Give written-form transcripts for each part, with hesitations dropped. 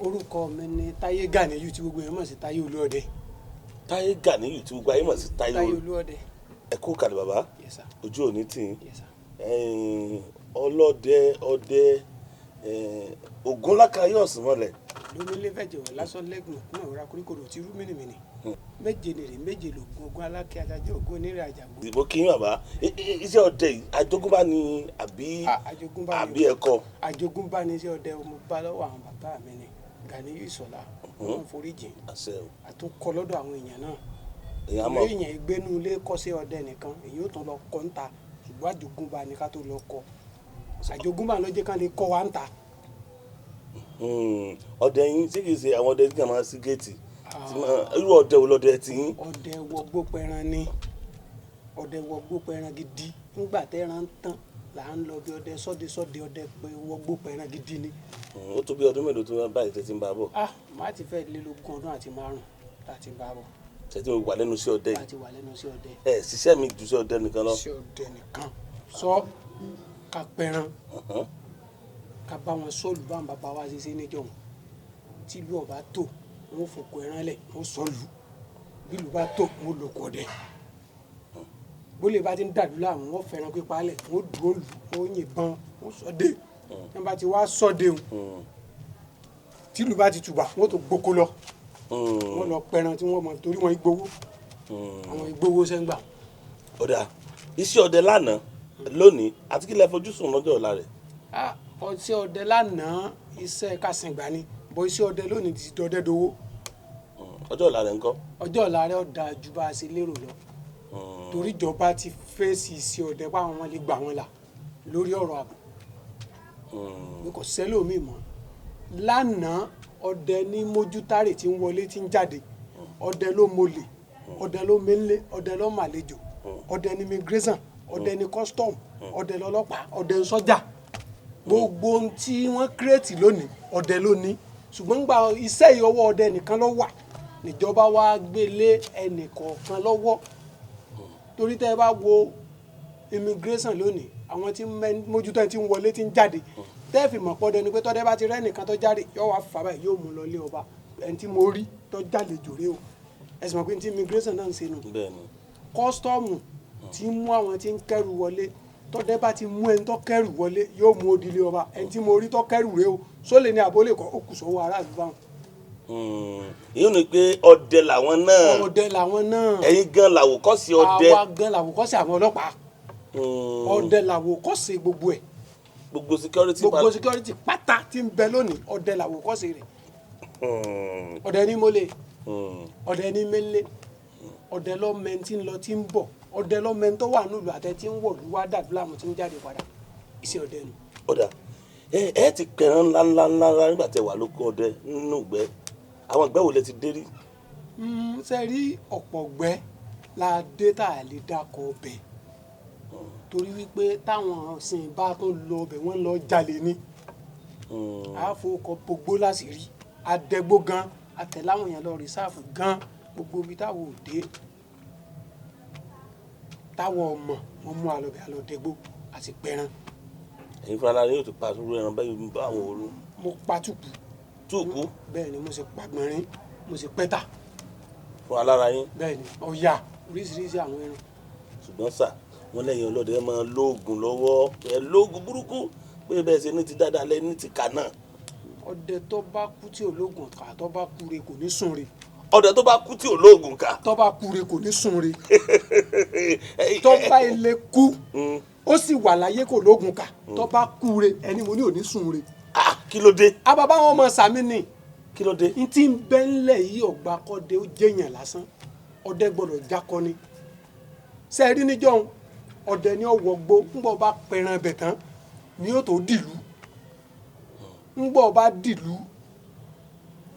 Orúkọ mi ni Táyé Ganiyu tí gbogbo èèyàn mọ̀ sí Táyé Olúọdẹ. Táyé Ganiyu tí gbogbo ayé mọ̀ sí Táyé Olúọdẹ. Ẹ kú kalẹ̀ bàbá. Yes sir. Ojú òní tì í. Yes sir. Ọlọ́dẹ ọdẹ Ògún lákàáyé ọ̀sìn mọ́lẹ̀. Lómìnlẹ̀ fẹ̀jẹ̀ wọ̀ lásán lẹ́gùn kún ọ̀rá koríkodò tí rú mìnìmìnì. Méje nèrè méje lògùn ogun alákẹ́ ajájẹ́ ògùn onírè àjàgbó. Ìbò kí yín bàbá. Iṣẹ́ ọdẹ yìí àjogúnbá ni àbí ẹ̀kọ́? Àjogúnbá ni iṣẹ́ ọdẹ mo bá lọ́wọ́ àwọn bàbá mi ni Ganiyu Ìṣọ̀lá. Wọ́n foríjì. Àtúnkọ́ lọ́dọ̀ àwọn èèyàn náà. Èèyàn ìgbénu ilé kọ́ṣẹ́ ọdẹ nìkan èyí ó tún lọ kọ́ ń ta ṣùgbọ́n àjogúnbá ni ká tó lọ kọ́. Àjogúnbá ló jẹ́ ká lè kọ́ wa ń ta. Ọdẹ yín ṣé kìí ṣe àwọn ọdẹ tí kàn máa sí géètì? Irú ọdẹ wo lọdẹ tí yín? Ọdẹ wọgbó pẹran ni. Ọdẹ wọgbó pẹran gidi. Nígbà tẹ́ran tán là ń lọ bí ọdẹ sọ́dẹ ọdẹ wọgbó pẹran gidi ni. Ó tó bí ọdún mélòó tó wá báyìí tẹ́tí ń bá bọ̀? Má ti fẹ́ lé lógún ọdún àti márùn-ún láti bá bọ̀. Tẹ́tí mo wà lẹ́nu sí ọdẹ yìí? Láti wà lẹ́nu sí ọdẹ. Ṣiṣẹ́ mi jù sí ọdẹ nìkan lọ? Sí ọdẹ nìkan. Sọ ká pẹran ká bá wọn sọ́ọ̀lù bá wọn bàbá wa ṣe níjọ́ wọn. Tí ìlú ọba tó wọn fòkò ẹran lẹ̀ wọn sọ́ọ̀lù. Bí ìlú bá tó wọn lòkò ọdẹ. Bólè bá ti ń dàdúrà wọn fẹ́ràn pípa lẹ̀ wọn dúró lù wọn yìnbọn wọn sọ́dẹ̀. Wọ́n bá ti wá sọ́dẹ̀ wọn. Tí ìlú bá ti tùbà wọn tó gboko lọ. Wọ́n lọ pẹran tí wọ́n mọ̀ torí wọn ìgbowó. Àwọn ìgbowó sẹ́ngbà. Ọ̀dà iṣẹ́ ọdẹ lánàá lónìí àti kí lẹ fojú sùn lọ́jọ́ ọ̀la rẹ̀? Iṣẹ́ ọdẹ lánàá iṣẹ́ kásìngbà ni bọ́ iṣẹ́ ọdẹ lónìí ti dọdẹ dowó. Ọjọ́ ọ̀la rẹ̀ ńkọ́? Ọjọ́ ọ̀la rẹ̀ ó dáa ju bá a ṣe lérò lọ. Torí ìjọba ti fèsì iṣẹ́ ọdẹ báwọn wọn lè gbà wọn là lórí ọ̀rọ̀ ààbò. Kò sẹ́lòmíì mọ́. Lánàá ọdẹ ní mójútárè tí ń wọlé tí ń jáde. Ọdẹ ló mọlẹ̀, ọdẹ ló mẹ́lẹ̀, ọdẹ ló màlejò, ọdẹ ní immigration, ọdẹ ní custom, ọdẹ lọ́lọ́pàá, ọdẹ ń sọ́jà. Gbogbo ohun tí wọ́n kírètì lónìí ọdẹ ló ní. Ṣùgbọ́n gba iṣẹ́ ìyọwọ́ ọdẹ nìkan ló wà. Níjọba wa gbé lé ẹnì kọ̀ọ̀kan lọ́wọ́. Torí tẹ́ ẹ bá wo immigration lónìí àwọn tí mójútó ẹni tí ń wọlé tí ń jáde tẹ́ fi mọ̀ pọ́dẹ ni pé tọ́dẹ bá ti rẹ́ nìkan tó jáde yóò wá fà báyìí yóò mú lọ lé ọba ẹni tí mo rí tó jáde jòrè o ẹ̀sìn mọ̀ pé ní tí immigration náà ń ṣe nù. Kọ́sítọ́ọ̀mù tí ń mú àwọn tí ń kẹ́rù wọlé tọ́dẹ bá ti mú ẹni tó kẹ́rù wọlé yóò mú odìlé ọba ẹni tí mo rí tó kẹ́rù rè o sólè ní àbólè kọ́ ó kù sọ́wọ́ aráàlú báwọn. Èyí ni pé ọdẹ làwọn náà. Ọdẹ làwọn náà. Ẹ̀yin gan làwòkọ́ṣe ọdẹ. Àwa gan làwòkọ́ṣe àwọn ọlọ́pàá. Ọdẹ làwòkọ́ṣe gbogbo ẹ̀. Gbogbo security pátá tí ń bẹ lónìí ọdẹ làwòkọ́ṣe rẹ̀. Ọdẹ ní mọ́lẹ̀ ọdẹ ní mẹ́lẹ̀ ọdẹ lọ́mọ tí ń lọ tí ń bọ̀ ọdẹ lọ́mọ tó wà nílùú àtẹ tí ń wọ̀ lù wá dàdúrà mọ́ tí ń jáde padà iṣẹ́ ọdẹ nù. Ọ̀dà ẹ ti pẹ̀ràn ńláńlá nígbà tẹ wà lóko ọdẹ nínú ìgbẹ́ àwọn ìgbẹ́ wo lẹ ti dé rí? Ṣe rí ọ̀pọ̀ ìgbẹ́ la dé tá a lè dákọ̀ ọbẹ̀ torí wípé táwọn ọ̀sìn bá tó lọ ọbẹ̀ wọ́n lọ jalè ní. Àfọwọ́kọ gbogbo láṣìírí àdẹ́gbó gan àtẹ̀láwọn èèyàn lọ rìsáàfù gan gbogbo ibi táwọn ò dé táwọn ọmọ wọn mú àlọ́bẹ̀ àlọ́dẹ́gbó àti pẹran. Ẹ̀yin fúnra yóò ti pa sórí ẹran báyìí bá àwọn olú. Mo pa túkù. Túkù? Bẹ́ẹ̀ ni mo sì pa gbọ̀nrín mo sì pẹ́tà. Fún alára yín? Bẹ́ẹ̀ ni ọ̀yà oríṣiríṣi àwọn ẹran. Ṣùgbọ́n sà wọ́n lẹ́yìn ọlọ́dẹ máa lóògùn lọ́wọ́ ẹ lóògùn burúkú pé bẹ́ẹ̀ ṣe ní ti dáadáa lẹ́ ní ti kà náà. Ọdẹ tó bá kú tí ológun kà tó bá kú re kò ní sùn re. Ọdẹ tó bá kú tí ológun kà. Tó bá kú re kò ní sùn re. Tó bá ilé kú ó sì wà láyé kò lógun kà tó bá kú re ẹni mo ní ò ní sùn re. Kí ló dé? Bàbá wọn mọ sàmì ni. Kí ló dé? N tí ń bẹ́ ńlẹ̀ yìí ọ̀gbà kọ́dẹ ó jẹ́yàn lásán ọdẹ gbọ́dọ̀ jákọ́ ni. Ṣé rí níjọ́ ọdẹ ní ọwọ́ gbó ńgbọ́ bá pẹran bẹ̀ tán ni yóò tó dìlú ńgbọ́ bá dìlú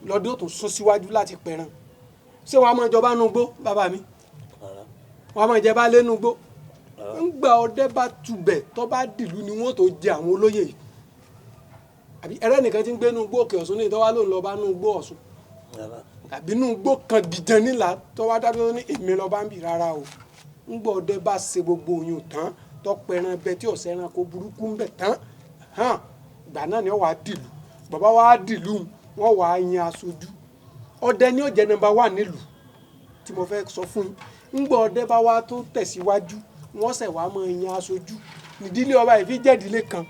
lọ́dẹ ó tó sún síwájú láti pẹran. Ṣé wàá mọ ìjọba nù gbó bàbá mi? Wàá mọ ìjẹba lé nù gbó? Ńgbà ọdẹ bá tubẹ̀ tó bá dìlú ni wọ́n tó jẹ àwọn olóyè yìí. Àbí ẹrẹ́ nìkan tí ń gbé nù gbó Òkè Ọ̀ṣun ní ìtọ́wá ló ń lọ bá nù gbó Ọ̀ṣun. Àbí nù gbó kan dìjan nílà tọ́wá dábí ní èmi lọ bá ń bì rárá o. Ńgbà ọdẹ bá ṣe gbogbo oyún tán tó pẹran bẹ tí ọ̀sẹ̀ ẹran kó burúkú ń bẹ̀ tán ìgbà náà ni ó wàá dìlú bàbá wa dìlú wọ́n wàá yan aṣojú ọdẹ ní ó jẹ́ nọ́mbà 1 nílùú tí mo fẹ́ sọ fún yín ńgbọ́ ọdẹ bá wá tó tẹ̀síwájú wọ́n ṣẹ̀ wá máa yan aṣojú nídìílé ọba ìfi jẹ́ ìdílé kan.